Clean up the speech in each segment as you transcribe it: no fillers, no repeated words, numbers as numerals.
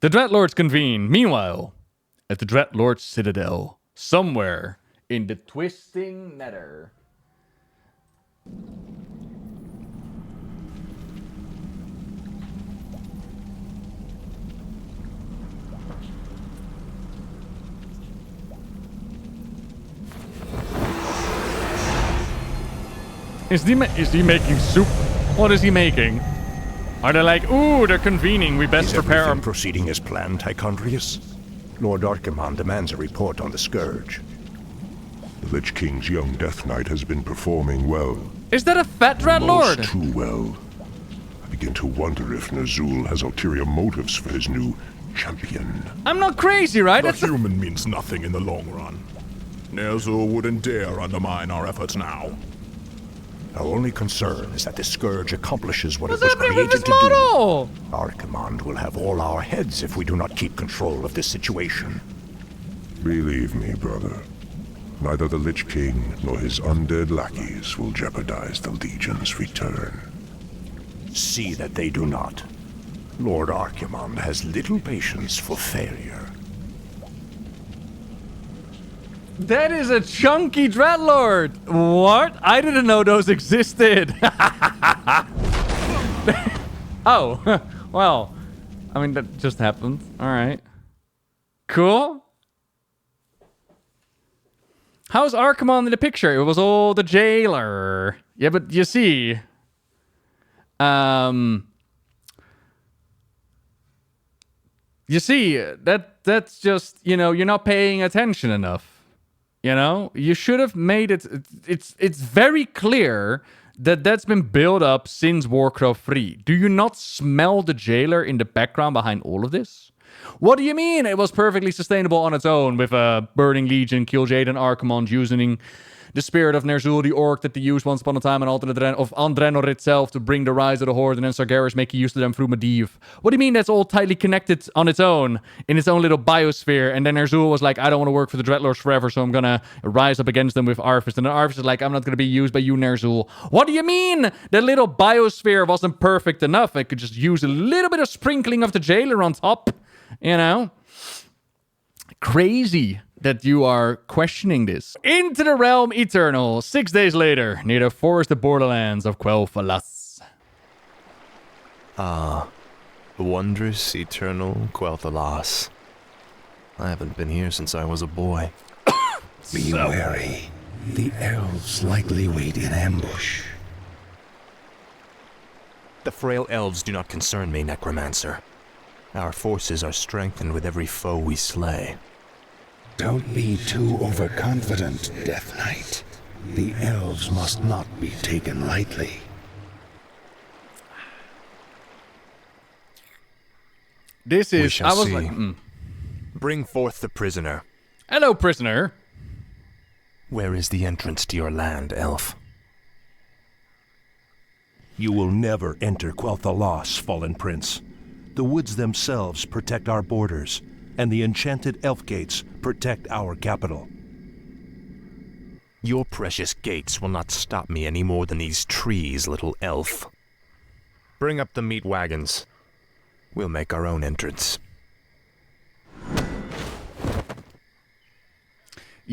The Dreadlords convene. Meanwhile, at the Dreadlords Citadel, somewhere in the twisting nether. Is he making soup? What is he making? Are they like, ooh, they're convening, we best prepare our... proceeding as planned, Tychondrius? Lord Archimonde demands a report on the Scourge. The Lich King's young Death Knight has been performing well. Is that a fat Dreadlord? Most too well. I begin to wonder if Ner'zhul has ulterior motives for his new champion. I'm not crazy, right? The human means nothing in the long run. Ner'zhul wouldn't dare undermine our efforts now. Our only concern is that the Scourge accomplishes what it What's was happening with created this to model? do. Archimonde will have all our heads if we do not keep control of this situation. Believe me, brother. Neither the Lich King nor his undead lackeys will jeopardize the Legion's return. See that they do not. Lord Archimonde has little patience for failure. That is a chunky Dreadlord! What? I didn't know those existed! Oh, well. I mean, that just happened. Alright. Cool. How's Archimonde in the picture? It was all the jailer. Yeah, but you see... You see, that's just, you know, you're not paying attention enough. You know, you should have made it. It's very clear that that's been built up since Warcraft 3. Do you not smell the jailer in the background behind all of this? What do you mean it was perfectly sustainable on its own with a Burning Legion, Kil'jaeden, and Archimonde using the spirit of Ner'zhul, the orc that they used once upon a time, and alternate of Draenor itself to bring the rise of the Horde, and then Sargeras making use of them through Medivh. What do you mean that's all tightly connected on its own, in its own little biosphere, and then Ner'zhul was like, I don't want to work for the Dreadlords forever, so I'm gonna rise up against them with Arthas, and then Arthas is like, I'm not gonna be used by you, Ner'zhul. What do you mean? That little biosphere wasn't perfect enough. I could just use a little bit of sprinkling of the jailer on top, you know? Crazy that you are questioning this. Into the Realm Eternal, 6 days later, near the forested borderlands of Quel'Thalas. Ah, wondrous eternal Quel'Thalas. I haven't been here since I was a boy. Be wary. The elves likely wait in ambush. The frail elves do not concern me, Necromancer. Our forces are strengthened with every foe we slay. Don't be too overconfident, Death Knight. The elves must not be taken lightly. This is... We shall see. Bring forth the prisoner. Hello, prisoner. Where is the entrance to your land, elf? You will never enter Quel'Thalas, Fallen Prince. The woods themselves protect our borders, and the enchanted elf gates protect our capital. Your precious gates will not stop me any more than these trees, little elf. Bring up the meat wagons. We'll make our own entrance.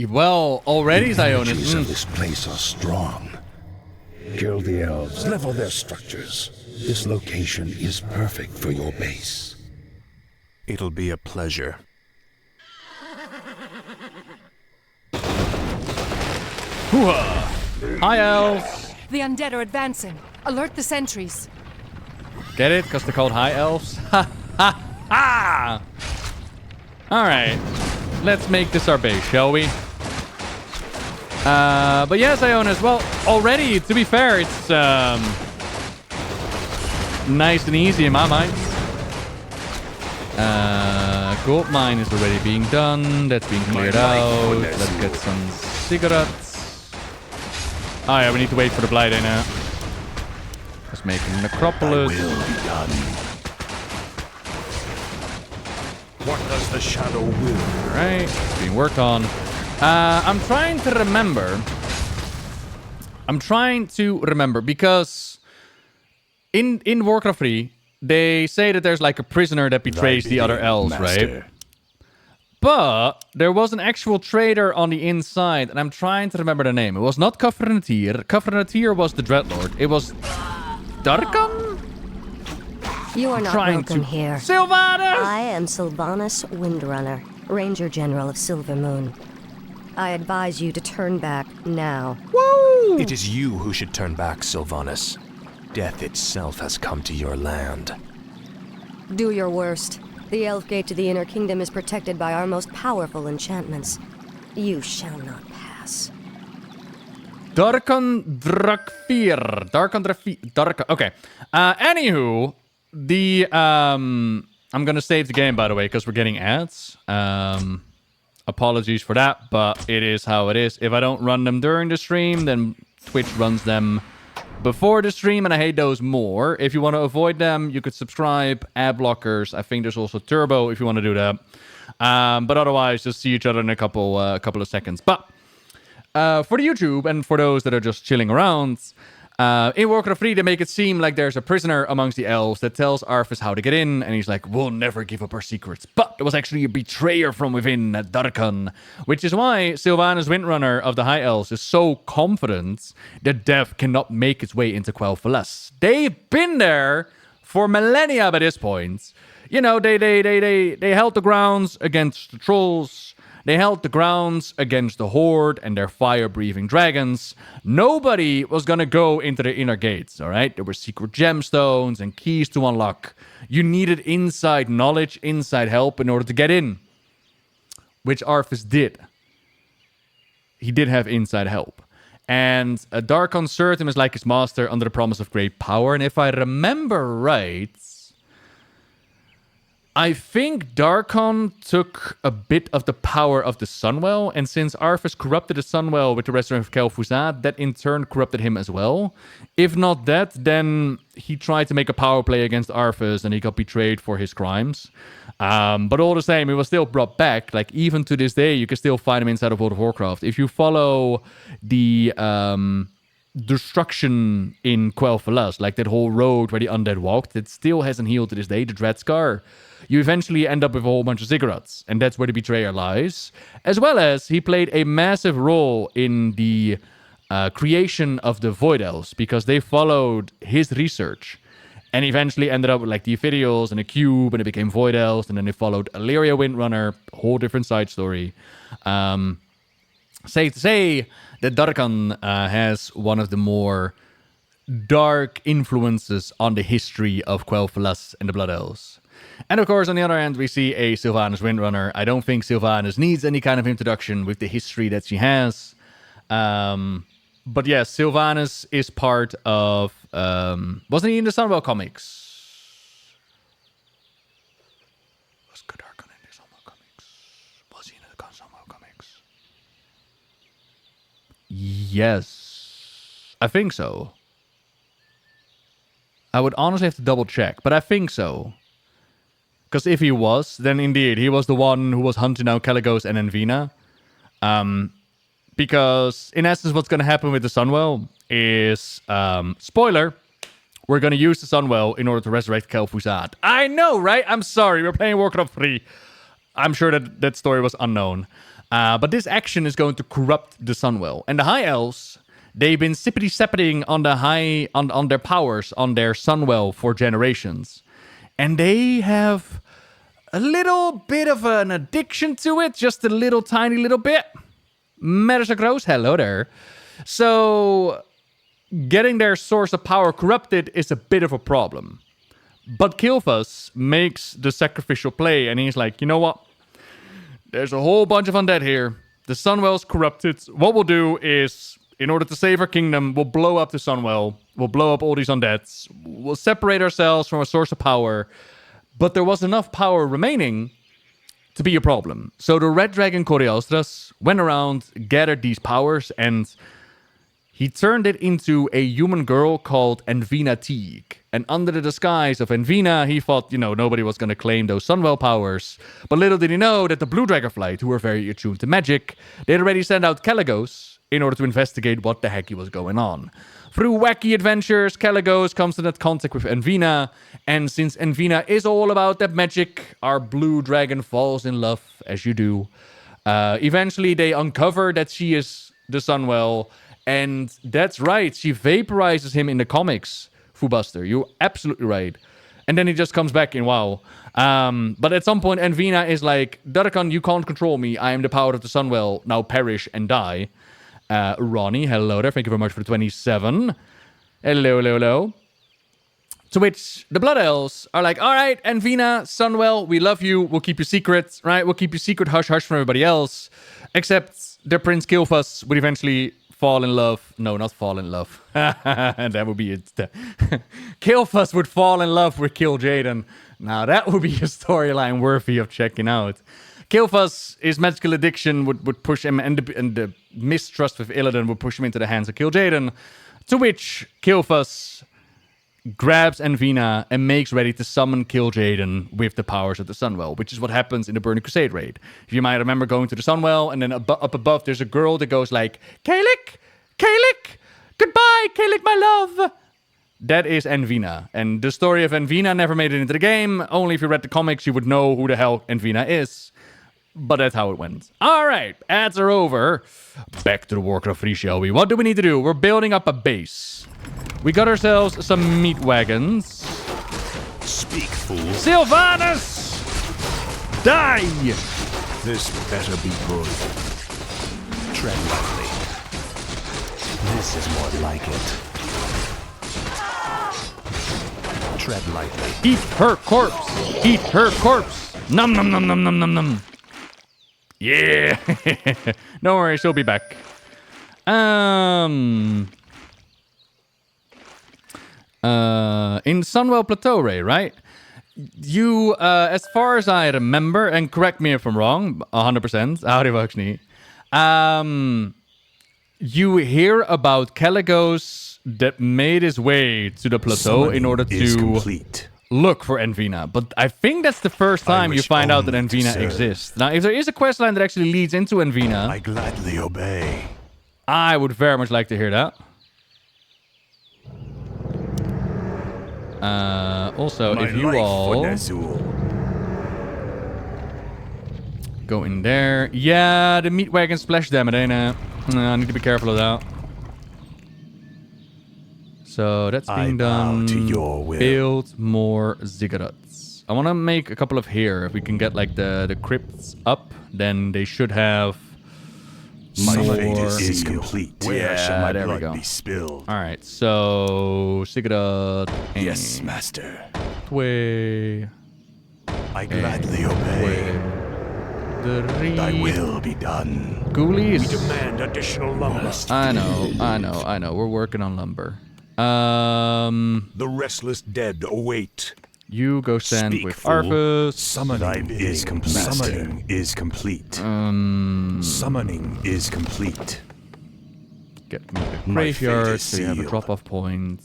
Well, already, The Zionis. energies of this place are strong. Kill the elves, level their structures. This location is perfect for your base. It'll be a pleasure. Hoo-ha! Hi, elves. The undead are advancing. Alert the sentries. Get it? Because they're called high elves? Ha ha ha! Alright. Let's make this our base, shall we? But yes, Ionis, well, already, to be fair, it's nice and easy in my mind. Gold mine is already being done. That's being cleared out. Let's get some cigarettes. Oh yeah, we need to wait for the Blight now. Let's make a necropolis. Will be done. What does the shadow will? Alright, being worked on. I'm trying to remember. Because in Warcraft 3, they say that there's like a prisoner that betrays the other elves, right? But there was an actual traitor on the inside, and I'm trying to remember the name. It was not Kafrenatir. Kafrenatir was the Dreadlord. It was Darkon? You are not welcome here. Sylvanas! I am Sylvanas Windrunner, Ranger General of Silvermoon. I advise you to turn back now. Woo! It is you who should turn back, Sylvanas. Death itself has come to your land. Do your worst. The Elf Gate to the Inner Kingdom is protected by our most powerful enchantments. You shall not pass. Darkon Drakfir. Okay. Anywho, I'm gonna save the game, by the way, because we're getting ads. Apologies for that, but it is how it is. If I don't run them during the stream, then Twitch runs them before the stream, and I hate those more. If you want to avoid them, you could subscribe, ad blockers. I think there's also turbo if you want to do that. But otherwise, just see each other in a couple of seconds. But for the YouTube and for those that are just chilling around, in Warcraft 3, they make it seem like there's a prisoner amongst the elves that tells Arthas how to get in, and he's like, we'll never give up our secrets. But there was actually a betrayer from within, Darkon, which is why Sylvanas Windrunner of the High Elves is so confident that death cannot make its way into Quel'Thalas. They've been there for millennia by this point. You know, they held the grounds against the trolls. They held the grounds against the Horde and their fire-breathing dragons. Nobody was gonna go into the inner gates, all right? There were secret gemstones and keys to unlock. You needed inside knowledge, inside help in order to get in, which Arthas did. He did have inside help. And Darkon served him as like his master under the promise of great power. And if I remember right, I think Darkon took a bit of the power of the Sunwell, and since Arthas corrupted the Sunwell with the restoration of Kel'Thuzad, that in turn corrupted him as well. If not that, then he tried to make a power play against Arthas, and he got betrayed for his crimes. But all the same, he was still brought back. Like, even to this day, you can still find him inside of World of Warcraft. If you follow the destruction in Quel'Thalas, like that whole road where the undead walked, it still hasn't healed to this day, the Dread Scar. You eventually end up with a whole bunch of ziggurats, and that's where the betrayer lies. As well as he played a massive role in the creation of the Void Elves, because they followed his research and eventually ended up with like the Ethereals and a cube, and it became Void Elves, and then they followed Illyria Windrunner, whole different side story. Safe to say that Darkon has one of the more dark influences on the history of Quel'Thalas and the Blood Elves. And of course, on the other hand, we see a Sylvanas Windrunner. I don't think Sylvanas needs any kind of introduction with the history that she has. But yes, Sylvanas is part of... wasn't he in the Sunwell comics? Was Darkon in the Sunwell comics? Was he in the Sunwell comics? Yes. I think so. I would honestly have to double check, but I think so. Because if he was, then indeed, he was the one who was hunting down Caligos and Envina. Because, in essence, what's going to happen with the Sunwell is... spoiler, we're going to use the Sunwell in order to resurrect Kel'Thuzad. I know, right? I'm sorry, we're playing Warcraft 3. I'm sure that story was unknown. But this action is going to corrupt the Sunwell. And the High Elves, they've been sippity-sappiting on on their powers, on their Sunwell for generations. And they have a little bit of an addiction to it, just a little tiny little bit. Medicine grows, hello there. So getting their source of power corrupted is a bit of a problem. But Kil'thas makes the sacrificial play, and he's like, you know what? There's a whole bunch of undead here. The Sunwell's corrupted. What we'll do is, in order to save our kingdom, we'll blow up the Sunwell. We'll blow up all these undeads. We'll separate ourselves from a source of power. But there was enough power remaining to be a problem. So the Red Dragon Coriostras went around, gathered these powers, and he turned it into a human girl called Envina Teague. And under the disguise of Envina, he thought, nobody was going to claim those Sunwell powers. But little did he know that the Blue Dragonflight, who were very attuned to magic, they'd already sent out Caligos in order to investigate what the heck was going on. Through wacky adventures, Kalecgos comes into contact with Envina, and since Envina is all about that magic, our blue dragon falls in love, as you do. Eventually, they uncover that she is the Sunwell, and that's right, she vaporizes him in the comics, Fubuster. You're absolutely right. And then he just comes back in WoW. But at some point, Envina is like, Darkan, you can't control me. I am the power of the Sunwell. Now perish and die. Ronnie, hello there. Thank you very much for the 27. Hello. To which the Blood Elves are like, all right, Envina, Sunwell, we love you. We'll keep you secret, right? We'll keep you secret, hush from everybody else. Except their Prince Kel'Thuz would eventually fall in love. No, not fall in love. That would be it. Kel'Thuz would fall in love with Kil'jaeden. Now, that would be a storyline worthy of checking out. Kel'Thuz, his magical addiction would push him, and the mistrust with Illidan would push him into the hands of Kil'jaeden. To which Kel'Thuz grabs Envina and makes ready to summon Kil'jaeden with the powers of the Sunwell, which is what happens in the Burning Crusade raid. If you might remember going to the Sunwell, and then up above there's a girl that goes like, Kalik, goodbye, Kalik, my love. That is Envina. And the story of Envina never made it into the game. Only if you read the comics, you would know who the hell Envina is. But that's how it went. All right, ads are over. Back to the Warcraft 3, shall we? What do we need to do? We're building up a base. We got ourselves some meat wagons. Speak, fool. Sylvanas! Die! This better be good. Tread lightly. This is more like it. Tread lightly. Eat her corpse! Eat her corpse! Num num num num num num num. Yeah! Don't worry, she'll be back. In Sunwell Plateau Ray, right? You, as far as I remember, and correct me if I'm wrong, 100%, how do you you hear about Kalecgos that made his way to the plateau in order to look for Envina. But I think that's the first time you find out that Envina exists. Now, if there is a questline that actually leads into Envina, I gladly obey. I would very much like to hear that. Also, if you all go in there. Yeah, the meat wagon splash damage, ain't it? I need to be careful of that. So that's being done. To your will. Build more ziggurats. I want to make a couple of here. If we can get like the crypts up, then they should have my more. fate is complete. Where shall my blood be spilled? All right, so ziggurat. Yes, master. Way. I gladly obey. Thy will be done. Ghoulies. We demand additional lumber. I know. We're working on lumber. The restless dead await. You go stand Speak, with fool. Arthas. Summoning is complete. Summoning is complete. Summoning is complete. Get me a graveyard so you have a drop-off point.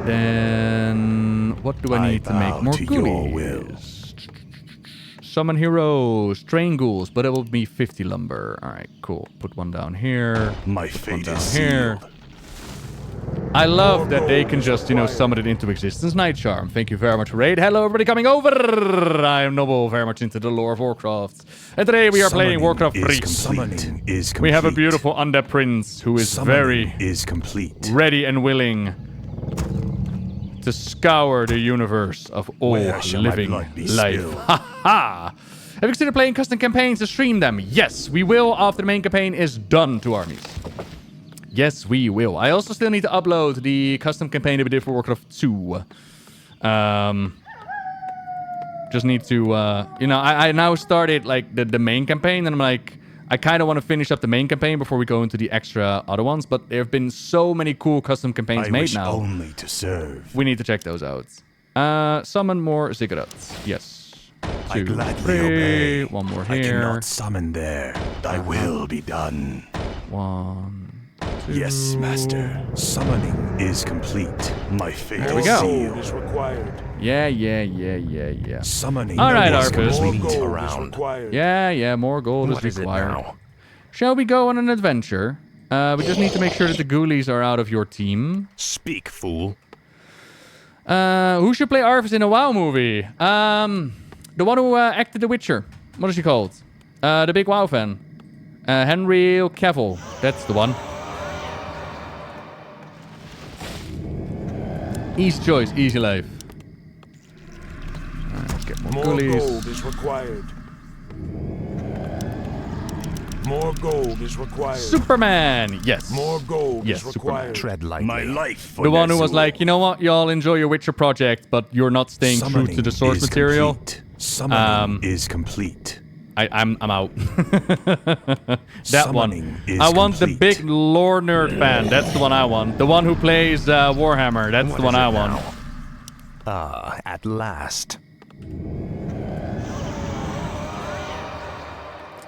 Then what do I need to make more ghoulies? Summon heroes, train ghouls, but it will be 50 lumber. All right, cool. Put one down here. My fate is sealed. I love that they can just, summon it into existence. Night Charm. Thank you very much for raid. Hello, everybody coming over. I am Noble, very much into the lore of Warcraft. And today we are playing Warcraft 3. Summoning is complete. We have a beautiful undead prince who is very ready and willing to scour the universe of all living life. Ha ha! Have you considered playing custom campaigns to stream them? Yes, we will after the main campaign is done to armies. Yes, we will. I also still need to upload the custom campaign that we did for Warcraft 2. Just need to, I now started like the main campaign, and I'm like, I kind of want to finish up the main campaign before we go into the extra other ones, but there have been so many cool custom campaigns made now. Only to serve. We need to check those out. Summon more ziggurats. Yes. 2, 3. One more here. I cannot summon there. Thy will be done. 1, 2. Yes, master. Summoning is complete. My fate is required. Yeah. Summoning. All right, Arthas. Around. Yeah, more gold is required. Shall we go on an adventure? We just need to make sure that the ghoulies are out of your team. Speak, fool. Who should play Arthas in a WoW movie? The one who acted The Witcher. What is he called? The big WoW fan. Henry Cavill. That's the one. Easy choice, easy life. Alright, get more ghoulies. gold is required. More gold is required. Superman! Yes. More gold Yes, is required. Tread lightly. My life. The one who was like, you know what, y'all enjoy your Witcher project, but you're not staying true to the source material. Summoning is complete. I'm out. That one. Summoning is I want the complete. big lore nerd fan. That's the one I want. The one who plays Warhammer. That's What the one is it I want. now? Ah, at last.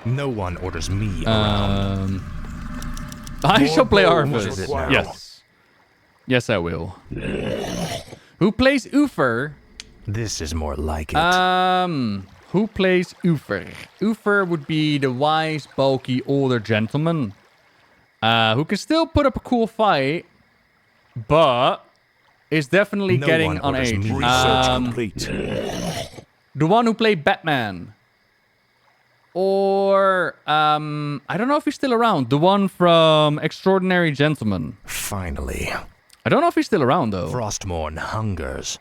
No one orders me around. I shall play gold Arthas. is it now? Yes. Yes, I will. Who plays Uther? This is more like it. Who plays Uther? Uther would be the wise, bulky, older gentleman. Who can still put up a cool fight, but is definitely No getting one on orders age. me. Research complete. The one who played Batman. Or, I don't know if he's still around. The one from Extraordinary Gentleman. Finally. I don't know if he's still around, though. Frostmourne hungers.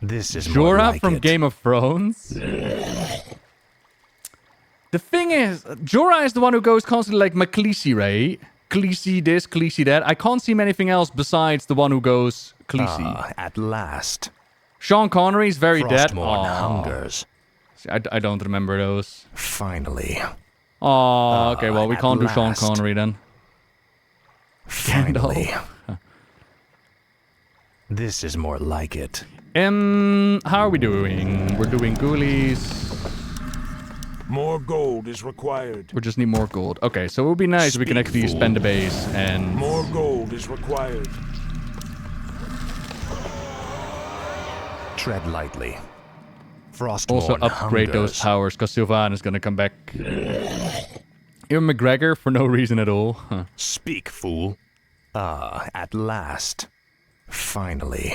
This is more Jorah like from it. Game of Thrones. The thing is, Jorah is the one who goes constantly like McCleese, right? Khaleesi this, Khaleesi that. I can't see anything else besides the one who goes Khaleesi. Ah, at last. Sean Connery's very dead. Frostmourne Aw. hungers. I don't remember those. Finally. Oh, okay, well, we at can't do Sean last. Connery then. Finally. This is more like it. How are we doing? We're doing ghoulies. More gold is required. We just need more gold. Okay, so it would be nice if we can Speak, actually fool. spend the base and... More gold is required. Tread lightly. Frostmourne Also upgrade those hungers. towers, because Sylvan is gonna come back. Ewan McGregor for no reason at all. Huh. Speak, fool. Ah, at last. Finally.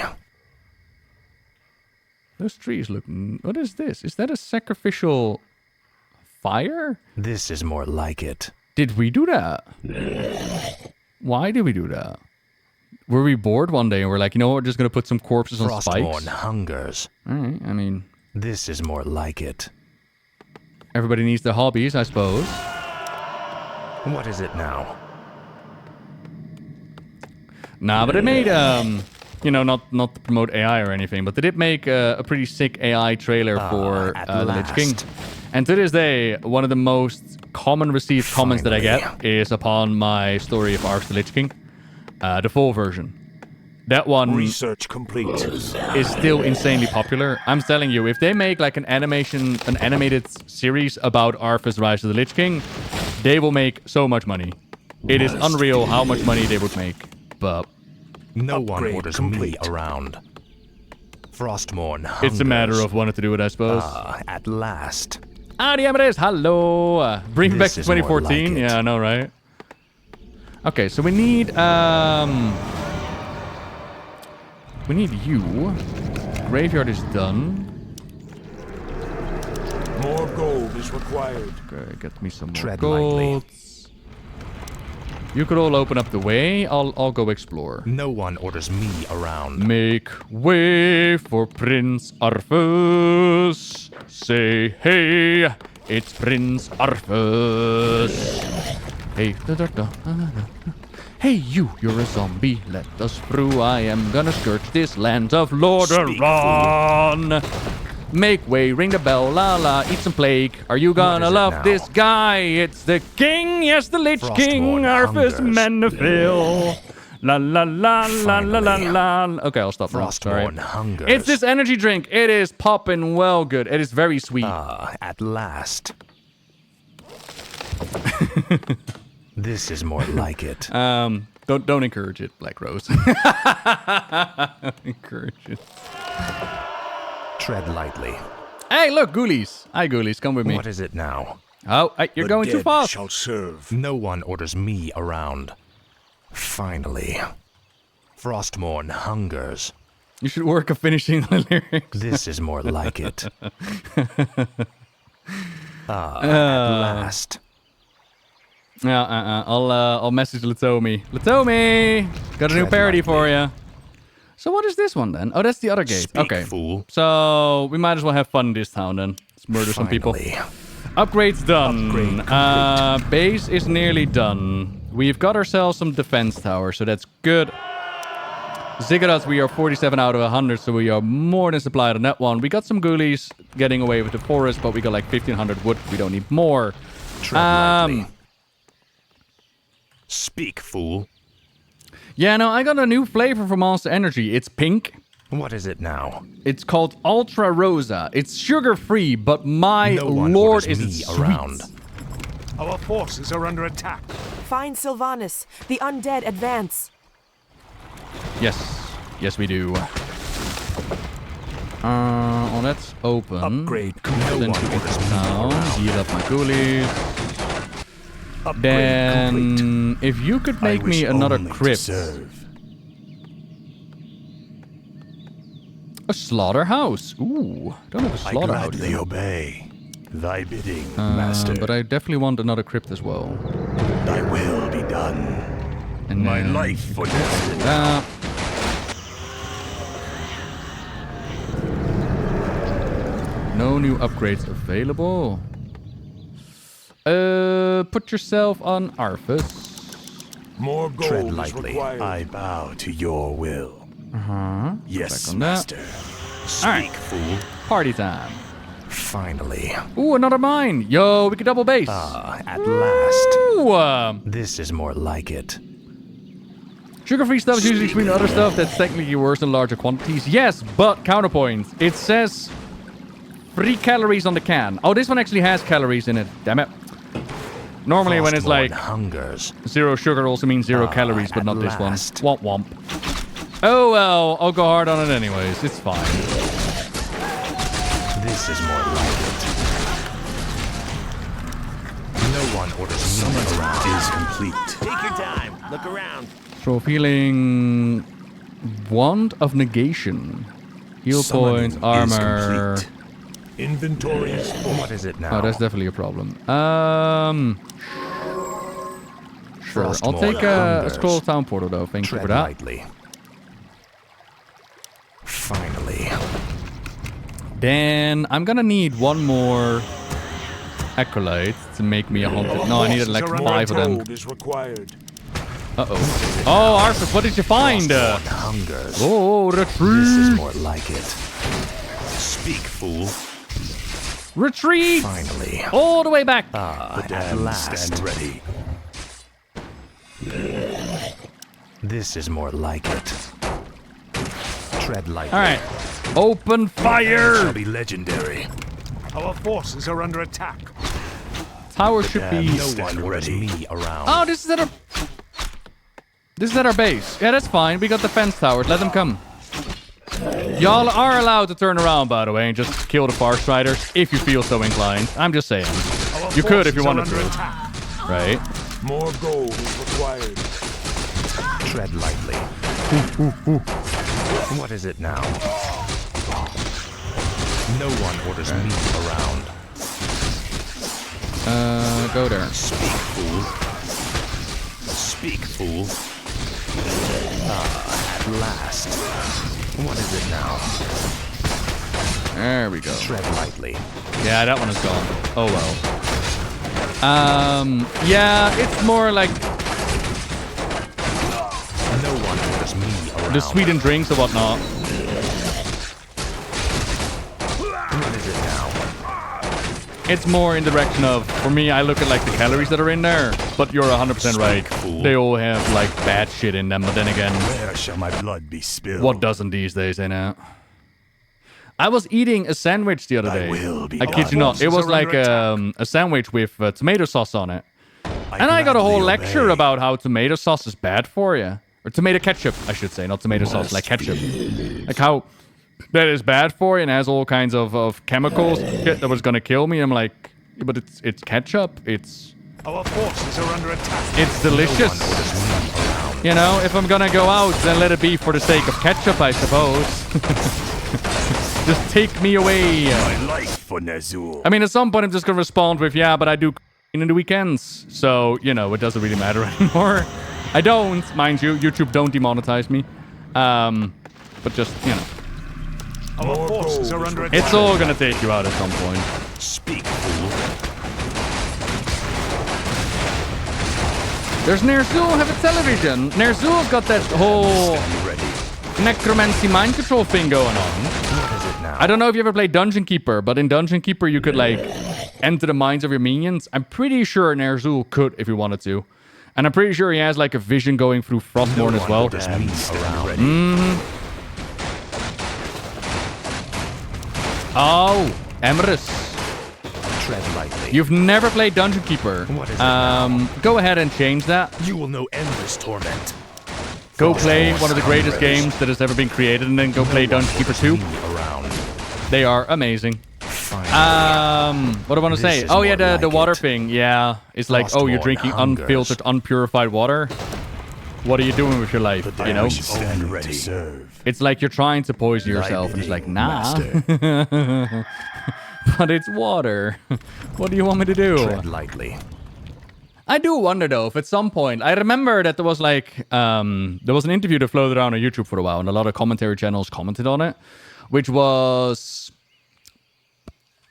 Those trees look... What is this? Is that a sacrificial fire? This is more like it. Did we do that? Why did we do that? Were we bored one day and we're like, you know what, we're just gonna put some corpses on Frostmourne spikes? hungers. Alright, I mean... This is more like it. Everybody needs their hobbies, I suppose. What is it now? Nah, but they made, you know, not to promote AI or anything, but they did make a pretty sick AI trailer for at the Lich King. last. And to this day, one of the most common received comments that I get is upon my story of Arthas the Lich King. The full version. That one Research complete. is still insanely popular. I'm telling you, if they make like an animated series about Arthas Rise of the Lich King, they will make so much money. It is unreal how much money they would make. But No one Upgrade orders complete. me around. Frostmourne hungers. it's a matter of wanting to do it, I suppose. Ah, at last. Adiamares, hello. Bring back This is more 2014. like it. Yeah, I know, right? Okay, so we need you. Graveyard is done. More gold is required. Okay, get me some more Tread gold. lightly. You could all open up the way. I'll go explore. No one orders me around. Make way for Prince Arthas. Say hey, it's Prince Arthas. Hey, hey, you're a zombie. Let us through. I am gonna scourge this land of Lordaeron. Make way, ring the bell, la la, eat some plague. Are you gonna is it love now? this guy? It's the king, yes, the Lich King, Frostmourne Arthas hungers. Menethil. La la la la la la la. Okay, I'll stop now. Sorry. Frostmourne hungers. It's this energy drink. It is popping well good. It is very sweet. Ah, at last. This is more like it. Don't encourage it, Black Rose. Encourage it. Tread lightly. Hey, look, ghoulies. Hi, ghoulies. Come with me. What is it now? Oh, you're going too fast. Shall serve. No one orders me around. Finally. Frostmourne hungers. You should work on finishing the lyrics. This is more like it. At last. Yeah, I'll message Latomi. Latomi! Got a new parody for you. So what is this one then? Oh, that's the other gate. Speak, okay. fool. So we might as well have fun in this town then. Let's murder some people. Upgrades done. Upgrade base is nearly done. We've got ourselves some defense towers, so that's good. Ziggurats, we are 47 out of 100, so we are more than supplied on that one. We got some ghoulies getting away with the forest, but we got like 1,500 wood. We don't need more. Tread lightly. Speak, fool. Yeah, no, I got a new flavor for Monster Energy. It's pink. What is it now? It's called Ultra Rosa. It's sugar-free, but my lord is it sweet. Around. Our forces are under attack. Find Sylvanas. The undead advance. Yes. Yes, we do. Oh, that's open. Upgrade. Then to get down. Heal up my ghoulies. Then, complete. If you could make me another crypt. A slaughterhouse. Ooh, don't have a slaughterhouse. I gladly obey. Thy bidding, master. But I definitely want another crypt as well. Thy will be done. And my life for destiny. No new upgrades available. Put yourself on Arthas. More gold is required. I bow to your will. Yes, master. Speak, fool. Party time. Finally. Ooh, another mine. Yo, we can double base. At last. Ooh, this is more like it. Sugar-free stuff is usually sweet, other stuff that's technically worse in larger quantities. Yes, but counterpoint. It says 3 calories on the can. Oh, this one actually has calories in it. Damn it. Normally when it's like hungers. 0 sugar also means 0 calories, but not this one. Womp womp. Oh well, I'll go hard on it anyways. It's fine. This is more like it. No one orders me around. Is complete. Take your time. Look around. So feeling Wand of Negation. Heal points, armor. Inventory is full. What is it now? Oh, that's definitely a problem. Sure. I'll take a scroll town portal though. Thank you for that. Lightly. Finally. Then I'm gonna need one more acolyte to make me a haunted. No, I needed like 5 of them. Uh-oh. Oh, Arthas, what did you find? Hungers. Oh, retreat. This is more like it. Speak, fool. Retreat. Finally. All the way back. At last. Stand ready. This is more like it. Tread lightly. All right. Open fire. Shall be legendary. Our forces are under attack. Tower should be. No one ready. Me around. Oh, this is at our base. Yeah, that's fine. We got defense towers. Let them come. Y'all are allowed to turn around, by the way, and just kill the Farstriders if you feel so inclined. I'm just saying. You could if you wanted to. Right? More gold is required. Tread lightly. What is it now? No one orders me around. Go there. Speak, fool. Speak, fool. At last. What is it now? There we go. Tread lightly. Yeah, that one is gone. Oh well. Yeah, it's more like no one orders me around. The sweetened drinks or whatnot. What is it now? It's more in the direction of, for me, I look at like the calories that are in there, but you're 100% right. Fool. They all have like bad shit in them, but then again, where shall my blood be spilled? What doesn't these days, eh now? I was eating a sandwich the other day. I kid you not. It was like a sandwich with tomato sauce on it. And I got a whole lecture about how tomato sauce is bad for you. Or tomato ketchup, I should say. Not tomato sauce, like ketchup. Like how that is bad for you and has all kinds of chemicals shit that was going to kill me. I'm like, But it's ketchup. Our forces are under attack. It's delicious. You know, if I'm gonna go out, then let it be for the sake of ketchup, I suppose. Just take me away. My life for Ner'zhul. I mean, at some point, I'm just gonna respond with, yeah, but I do in the weekends. So, you know, it doesn't really matter anymore. I don't, mind you. YouTube don't demonetize me. But just, you know. Our forces are under attack. It's all gonna take you out at some point. Speak, fool. There's Ner'zhul have a television. Ner'zhul's got that whole necromancy mind control thing going on. What is it now? I don't know if you ever played Dungeon Keeper, but in Dungeon Keeper you could like enter the minds of your minions. I'm pretty sure Ner'zhul could if he wanted to. And I'm pretty sure he has like a vision going through Frostmourne as well. Oh, Emerus. Tread lightly. You've never played Dungeon Keeper. What is it go ahead and change that. You will know endless torment. Go play one of the greatest games that has ever been created, and then go play Dungeon Keeper 2. They are amazing. What do I want to say? Oh yeah, the water thing. Yeah, it's like, oh, you're drinking unfiltered, unpurified water. What are you doing with your life? You know? Stand ready. It's like you're trying to poison yourself, and it's like, nah. But it's water. What do you want me to do? Tread lightly. I do wonder though if at some point I remember that there was like there was an interview that floated around on YouTube for a while, and a lot of commentary channels commented on it, which was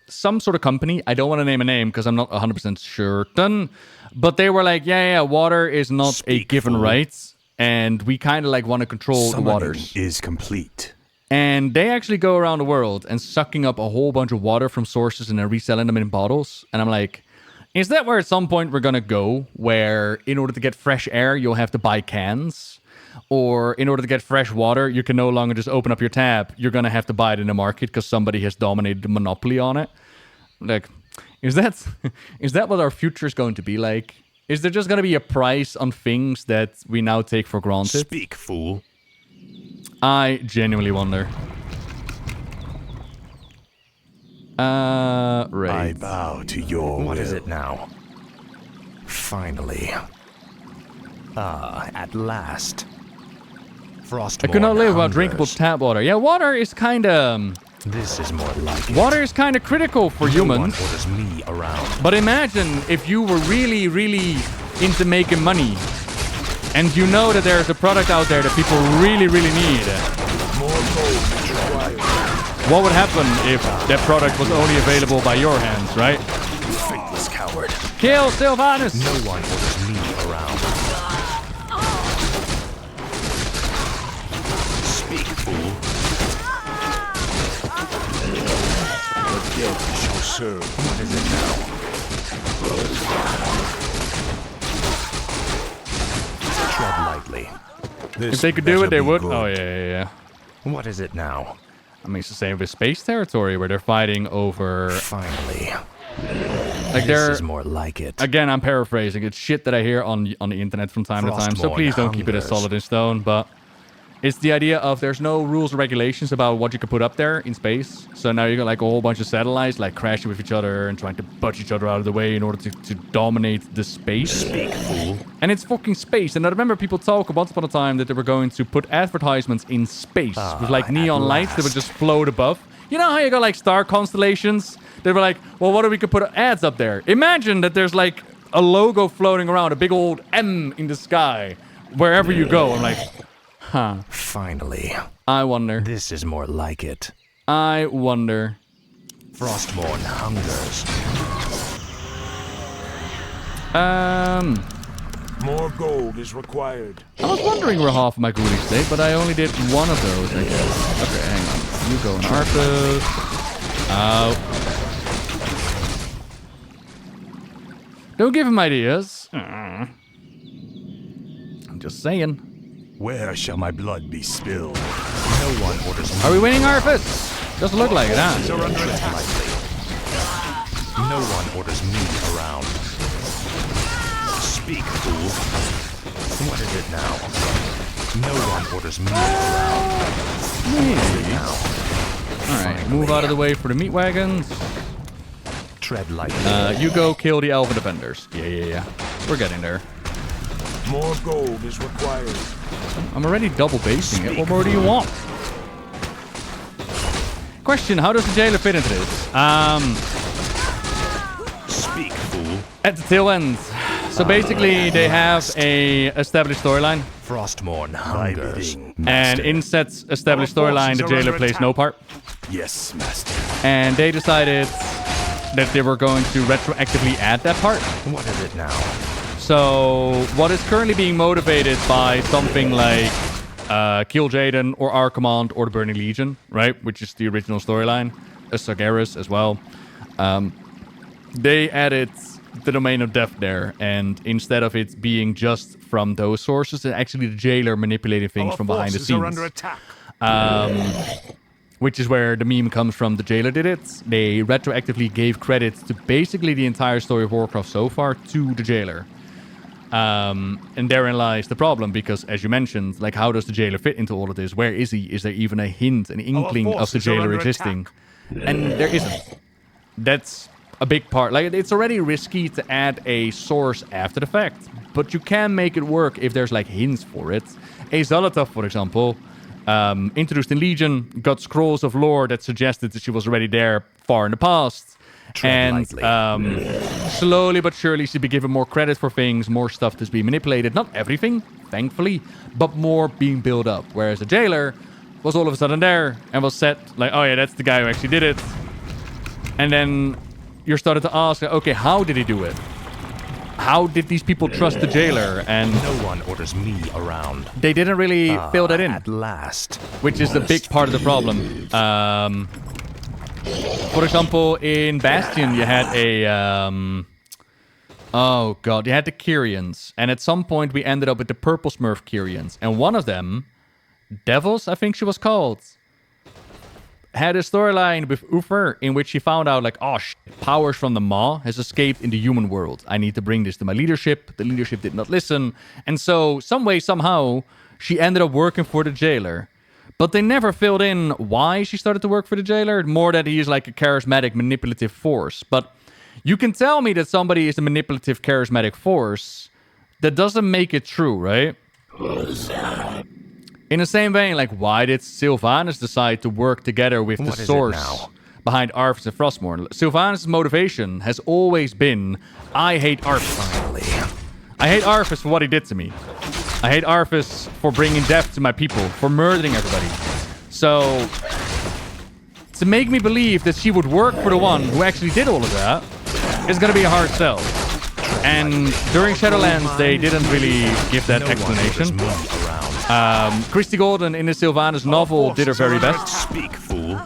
some sort of company. I don't want to name a name because I'm not 100% certain, but they were like, yeah, water is not a given right, and we kind of like want to control the waters. Is complete. And they actually go around the world and sucking up a whole bunch of water from sources and then reselling them in bottles. And I'm like, is that where at some point we're going to go, where in order to get fresh air, you'll have to buy cans? Or in order to get fresh water, you can no longer just open up your tap. You're going to have to buy it in the market because somebody has dominated the monopoly on it. Like, is that what our future is going to be like? Is there just going to be a price on things that we now take for granted? Speak, fool. I genuinely wonder. Right. I bow to your will. What is it now? Finally. Ah, at last. Frostmourne I could not live without hungers. drinkable tap water. Yeah, water is kind of... This is more like it. Water is kind of critical for humans. No one orders me around. But imagine if you were really, really into making money, and you know that there's a product out there that people really, really need. What would happen if that product was only available by your hands, right? Faithless coward. Kill Sylvanas! No one orders me around. Speak, fool. The guilty shall serve. What is it now? Tread lightly. If they could do it, they would. Oh, yeah. What is it now? I mean, it's the same with space territory where they're fighting over... Finally. Like this is more like it. Again, I'm paraphrasing. It's shit that I hear on the internet from time to time, so please don't keep it as solid in stone, but... It's the idea of there's no rules or regulations about what you can put up there in space. So now you got like a whole bunch of satellites like crashing with each other and trying to butt each other out of the way in order to dominate the space. Speak, fool. And it's fucking space. And I remember people talk once upon a time that they were going to put advertisements in space with like neon lights that would just float above. You know how you got like star constellations? They were like, well, what if we could put ads up there? Imagine that there's like a logo floating around, a big old M in the sky wherever you go. I'm like... Huh. Finally. I wonder. This is more like it. I wonder. Frostmourne hungers. More gold is required. I was wondering where half of my goodies stay, but I only did one of those, I guess. Okay, hang on. You go in Arthas. Don't give him ideas. I'm just saying. Where shall my blood be spilled? No one orders me. Are we winning, Arthas? Doesn't look like it, huh? No one orders me around. Speak, fool. What is it now? No one orders me around. Maybe. Alright, move out of the way for the meat wagons. Tread lightly. You go kill the elven defenders. Yeah. We're getting there. More gold is required. I'm already double basing it. What more do you want? Question, how does the jailer fit into this? Speak, fool. At the tail end. So basically, they have a established storyline. Frostmourne hungers. And in Set's established storyline, the jailer plays no part. Yes, master. And they decided that they were going to retroactively add that part. What is it now? So what is currently being motivated by something like Kill Jaden or Archimonde or the Burning Legion, right? Which is the original storyline. Sargeras as well. They added the Domain of Death there, and instead of it being just from those sources, it's actually the jailer manipulating things from behind the scenes. Are under attack. Which is where the meme comes from. The jailer did it. They retroactively gave credit to basically the entire story of Warcraft so far to the jailer. And therein lies the problem, because as you mentioned, like, how does the jailer fit into all of this? Where is he? Is there even a hint, an inkling of the jailer existing? And there isn't. That's a big part. Like, it's already risky to add a source after the fact, but you can make it work if there's like hints for it. A Zalata, for example, introduced in Legion, got scrolls of lore that suggested that she was already there far in the past. And slowly but surely she'd be given more credit for things, more stuff to be manipulated. Not everything, thankfully, but more being built up. Whereas the jailer was all of a sudden there and was set like, oh yeah, that's the guy who actually did it. And then you're started to ask, okay, how did he do it? How did these people trust the jailer? And no one orders me around. They didn't really fill that in. At last. Which is a big part of the problem. For example, in Bastion, you had a... oh god, you had the Kyrians. And at some point, we ended up with the Purple Smurf Kyrians. And one of them, Devils, I think she was called, had a storyline with Uther in which she found out, like, oh shit, powers from the Maw has escaped in the human world. I need to bring this to my leadership. The leadership did not listen. And so, some way, somehow, she ended up working for the jailer. But they never filled in why she started to work for the jailer. More that he is like a charismatic, manipulative force. But you can tell me that somebody is a manipulative, charismatic force. That doesn't make it true, right? In the same vein, like, why did Sylvanas decide to work together with the source behind Arthas and Frostmourne? Sylvanas' motivation has always been, I hate Arthas. Finally. I hate Arthas for what he did to me. I hate Arthas for bringing death to my people, for murdering everybody. So, to make me believe that she would work for the one who actually did all of that is going to be a hard sell. And during Shadowlands, they didn't really give that explanation. Christy Golden in the Sylvanas novel did her very best. Speak, fool.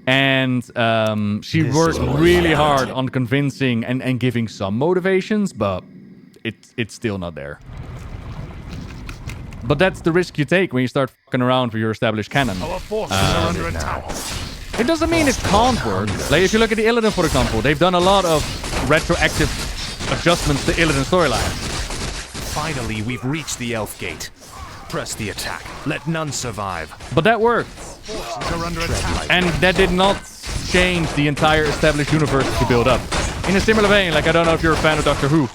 And she worked really hard on convincing and giving some motivations, but it's still not there. But that's the risk you take when you start fucking around with your established canon. It doesn't mean it can't work. Like, if you look at the Illidan, for example, they've done a lot of retroactive adjustments to Illidan storylines. Finally, we've reached the Elf Gate. Press the attack. Let none survive. But that worked. And that did not change the entire established universe to build up. In a similar vein, like, I don't know if you're a fan of Doctor Who,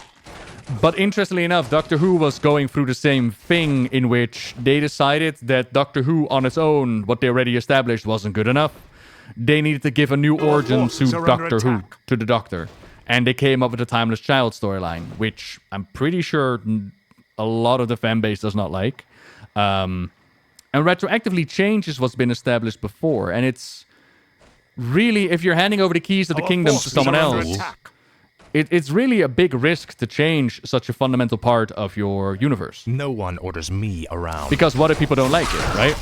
but interestingly enough, Doctor Who was going through the same thing in which they decided that Doctor Who on its own, what they already established, wasn't good enough. They needed to give a new origin to Doctor Who, to the Doctor. And they came up with the Timeless Child storyline, which I'm pretty sure a lot of the fan base does not like. And retroactively changes what's been established before. And it's really, if you're handing over the keys of the kingdom to someone else, it's really a big risk to change such a fundamental part of your universe. No one orders me around. Because what if people don't like it, right?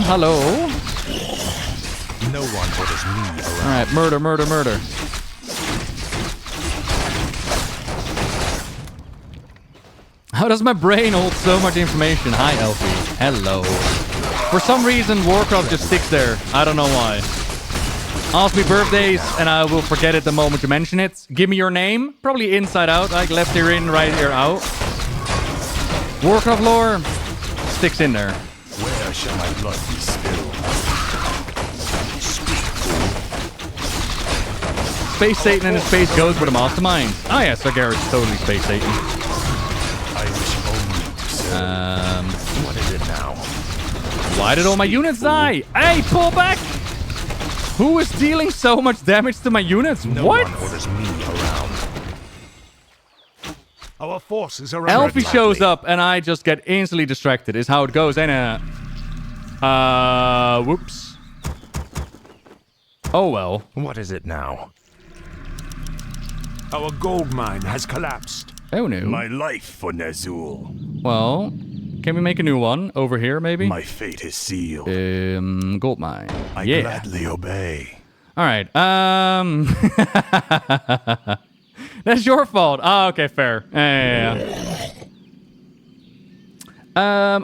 Hello? No one orders me around. Alright, murder, murder, murder. How does my brain hold so much information? Hi, Elfie. Hello. For some reason, Warcraft just sticks there. I don't know why. Ask me birthdays, and I will forget it the moment you mention it. Give me your name. Probably inside out, like left ear in, right ear out. Warcraft lore sticks in there. Where shall my blood be spilled? Speak, fool. Space Satan and the Space Ghost were the masterminds. Oh yeah, Sarger's totally Space Satan. I wish only to serve. What is it now? Why did all my units die? Hey, pull back! Who is dealing so much damage to my units? No What? one orders me around. Our forces are Elfie shows up and I just get instantly distracted. Is how it goes, ain't it? Whoops. Oh well. What is it now? Our gold mine has collapsed. Oh no. My life for Ner'zhul. Well, can we make a new one over here, maybe? My fate is sealed. Gold mine. I Yeah. gladly obey. All right. That's your fault. Oh, okay, fair. Yeah.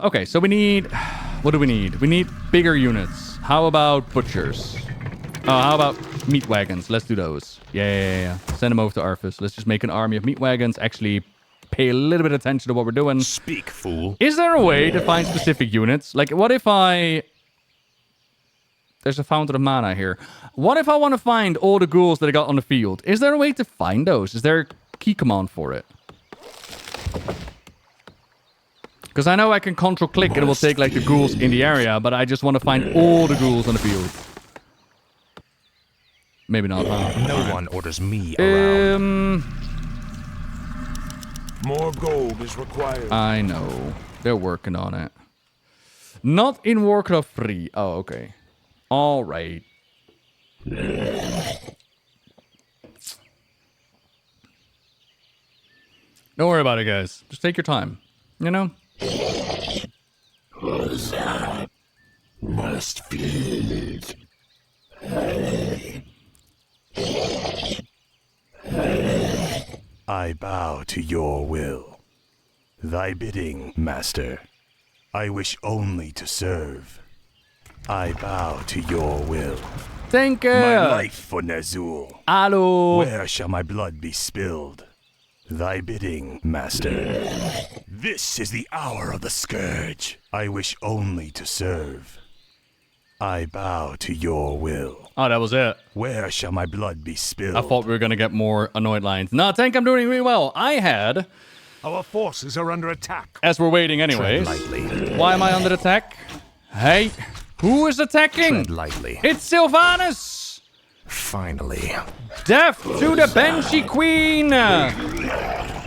Okay, so we need... What do we need? We need bigger units. How about butchers? Oh, how about meat wagons? Let's do those. Yeah. Send them over to Arthas. Let's just make an army of meat wagons. Actually, pay a little bit of attention to what we're doing. Speak, fool. Is there a way to find specific units? Like, what if I... There's a fountain of mana here. What if I want to find all the ghouls that I got on the field? Is there a way to find those? Is there a key command for it? Because I know I can control-click and it will take, like, the ghouls in the area, but I just want to find all the ghouls on the field. Maybe not, huh? No one orders me around. More gold is required. I know. They're working on it. Not in Warcraft 3. Oh, okay. All right. Don't worry about it, guys. Just take your time. You know? Must feed. I bow to your will. Thy bidding, master. I wish only to serve. I bow to your will. Thank you. My life for Ner'zhul. Hello. Where shall my blood be spilled? Thy bidding, master. This is the hour of the scourge. I wish only to serve. I bow to your will. Oh, that was it. Where shall my blood be spilled? I thought we were going to get more annoyed lines. No, Tank, I'm doing really well. I had... Our forces are under attack. As we're waiting anyways. Tread lightly. Why am I under attack? Hey, who is attacking? Tread lightly. It's Sylvanas! Finally. Death to the Banshee Queen!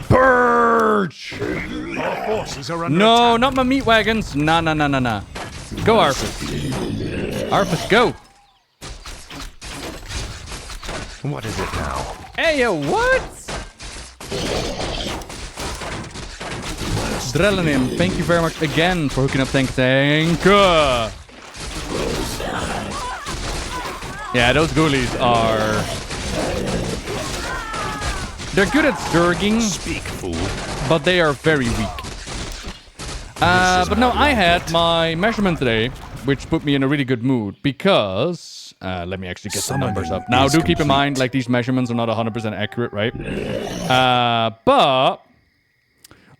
Purge! Our forces are under No, attack. not my meat wagons. Nah. Go, Arthas. Arthas, go. What is it now? Hey, what? Drelenim, thank you very much again for hooking up Tank. Yeah, those ghoulies are... They're good at zerging. Speak, fool. But they are very weak. But no, I had my measurement today, which put me in a really good mood because... let me actually get the numbers up. Now, do keep in mind, like, these measurements are not 100% accurate, right? But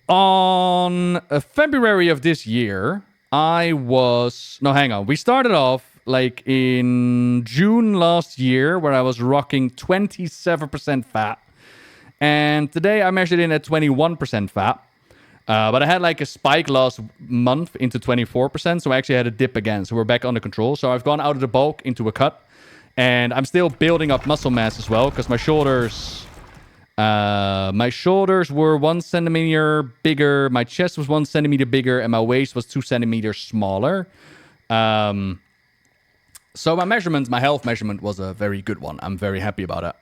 on February of this year, I was... No, hang on. We started off, like, in June last year, where I was rocking 27% fat. And today I measured in at 21% fat. But I had like a spike last month into 24%, so I actually had a dip again. So we're back under control. So I've gone out of the bulk into a cut. And I'm still building up muscle mass as well, because my shoulders were 1 centimeter bigger, my chest was 1 centimeter bigger, and my waist was 2 centimeters smaller. So my measurements, my health measurement was a very good one. I'm very happy about it.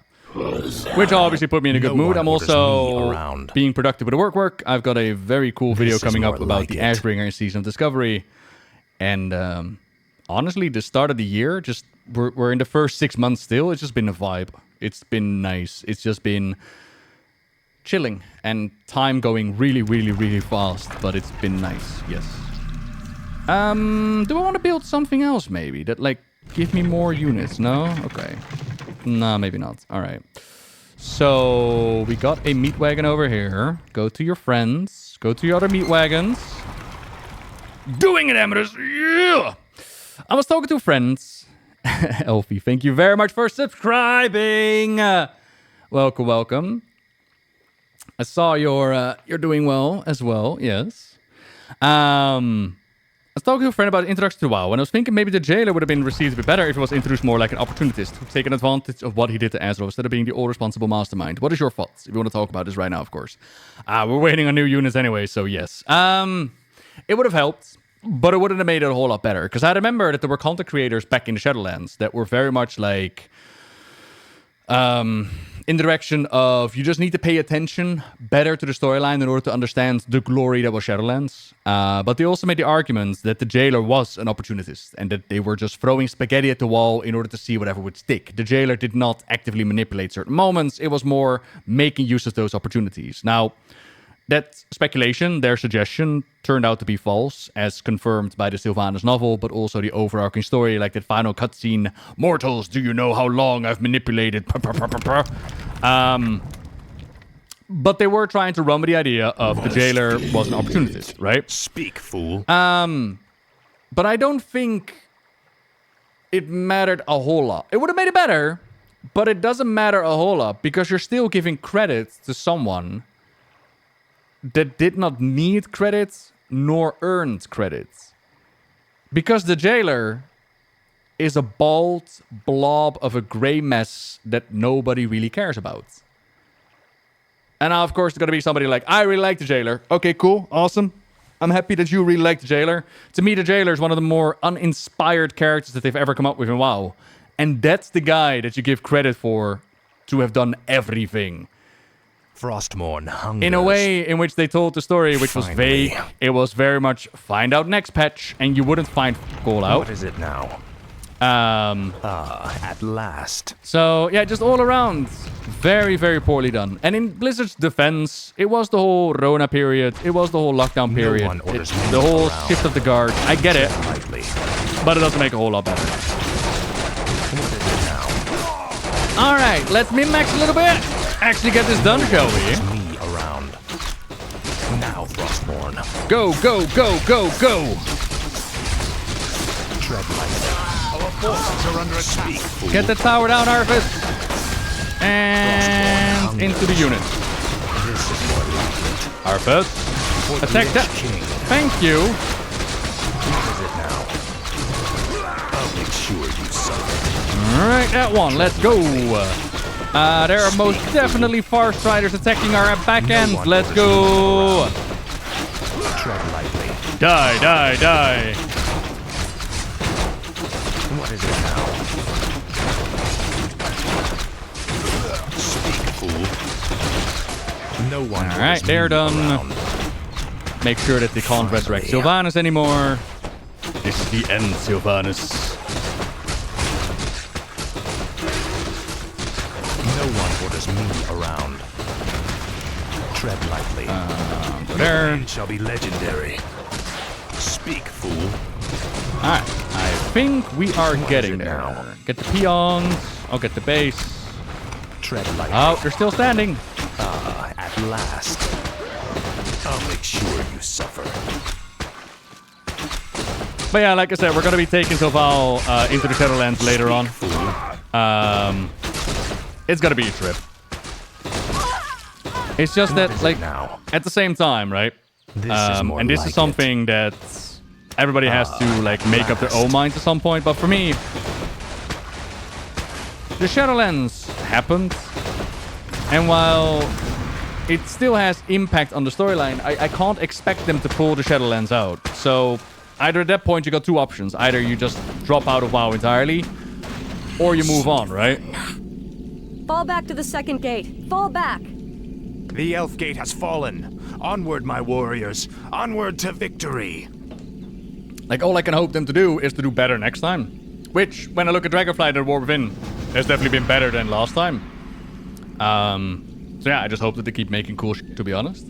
Which obviously put me in a good mood. I'm also being productive with the work. I've got a very cool video coming up about the Ashbringer in Season of Discovery. And honestly, the start of the year, just we're in the first 6 months still. It's just been a vibe. It's been nice. It's just been chilling and time going really, really, really fast. But it's been nice, yes. Do I want to build something else maybe that like give me more units? No? Okay. No, maybe not. All right. So we got a meat wagon over here. Go to your friends. Go to your other meat wagons. Doing it, amateurs. Yeah. I was talking to friends, Elfie, thank you very much for subscribing. Welcome, welcome. I saw you're doing well as well. Yes. I was talking to a friend about the introduction to WoW, and I was thinking maybe the jailer would have been received a bit better if he was introduced more like an opportunist, who taken advantage of what he did to Ezra instead of being the all-responsible mastermind. What is your thoughts? If you want to talk about this right now, of course. We're waiting on new units anyway, so yes. It would have helped, but it wouldn't have made it a whole lot better. Because I remember that there were content creators back in the Shadowlands that were very much like... in the direction of you just need to pay attention better to the storyline in order to understand the glory that was Shadowlands. But they also made the argument that the jailer was an opportunist and that they were just throwing spaghetti at the wall in order to see whatever would stick. The jailer did not actively manipulate certain moments. It was more making use of those opportunities. Now, that speculation, their suggestion, turned out to be false, as confirmed by the Sylvanas novel, but also the overarching story, like that final cutscene, "Mortals, do you know how long I've manipulated?" But they were trying to run with the idea of the jailer was an opportunist, right? Speak, fool. But I don't think it mattered a whole lot. It would have made it better, but it doesn't matter a whole lot, because you're still giving credit to someone that did not need credits nor earned credits. Because the jailer is a bald blob of a gray mess that nobody really cares about. And now, of course, there's going to be somebody like, I really like the jailer. Okay, cool, awesome. I'm happy that you really like the jailer. To me, the jailer is one of the more uninspired characters that they've ever come up with in WoW. And that's the guy that you give credit for to have done everything. Frostmourne hungers. In a way in which they told the story, which was vague. It was very much find out next patch, and you wouldn't find call out. What is it now? At last. So, yeah, just all around, very, very poorly done. And in Blizzard's defense, it was the whole Rona period. It was the whole lockdown period. No one orders the whole shift of the guard. I get it. Lightly. But it doesn't make a whole lot better. What is it now? Alright, let's min-max a little bit. Actually get this done, shall we? Me around. Now, Frostmourne. Go, go, go, go, go. Tread lightly. Our forces are under attack. Get the tower down, Arthas. And into the unit. This is more like it. Arthas, attack that. King. Thank you. What is it now? I'll make sure you suffer. Alright, that one. Let's go. There are most definitely Far Striders attacking our back end. Let's go. Tread lightly. Die, die, die. What is it now? Speak, fool. No one. Alright, they're done. Around. Make sure that they can't resurrect Sylvanas anymore. This is the end, Sylvanas. No one orders me around. Tread lightly. There. It shall be legendary. Speak, fool. Alright, I think we are getting there. now? Get the peons. I'll get the base. Tread lightly. Oh, they're still standing. At last. I'll make sure you suffer. But yeah, like I said, we're going to be taking Sylval into the Shadowlands later on. It's going to be a trip. It's just that, like, now? at the same time, right? This is more and this like is something that everybody has to, like, make up their own minds at some point. But for me, the Shadowlands happened. And while it still has impact on the storyline, I can't expect them to pull the Shadowlands out. So either at that point you got two options. Either you just drop out of WoW entirely, or you move on, right? Fall back to the second gate. Fall back. The Elf Gate has fallen. Onward, my warriors. Onward to victory. Like, all I can hope them to do is to do better next time. Which, when I look at Dragonflight and War Within, has definitely been better than last time. So yeah, I just hope that they keep making cool shit, to be honest.